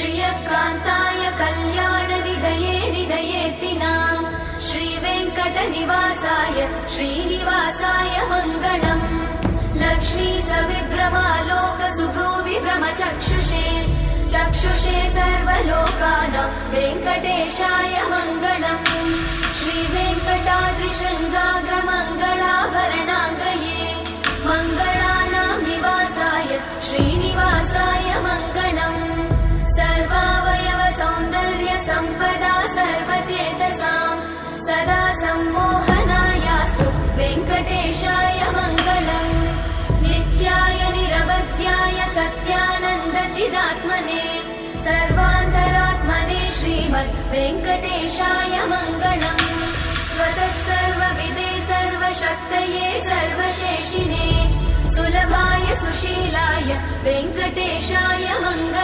श्रियकान्ताय कल्याणनिधये निधयेऽर्तिनाम् श्रीवेङ्कटनिवासाय श्रीनिवासाय मङ्गलम् लक्ष्मी सविभ्रमालोक सुभ्रूविभ्रमचक्षुषे चक्षुषे सर्वलोकानां वेङ्कटेशाय मङ्गलम् श्रीवेङ्कटाद्रिशृङ्गाग्रमङ्गलाभरणाङ्गये मङ्गलानां निवासाय श्रीनिवासाय मङ्गलम् सर्वावयव सौन्दर्य सम्पदा सर्वचेतसां सदा सम्मोहनायास्तु वेङ्कटेशाय मङ्गलम् नित्याय निरवध्याय सत्यानन्दचिदात्मने सर्वान्तरात्मने श्रीमद् वेङ्कटेशाय मङ्गलम् स्वतः सर्वविदे सर्वशक्तये सर्वशेषिने सुलभाय सुशीलाय वेङ्कटेशाय मङ्गलम्।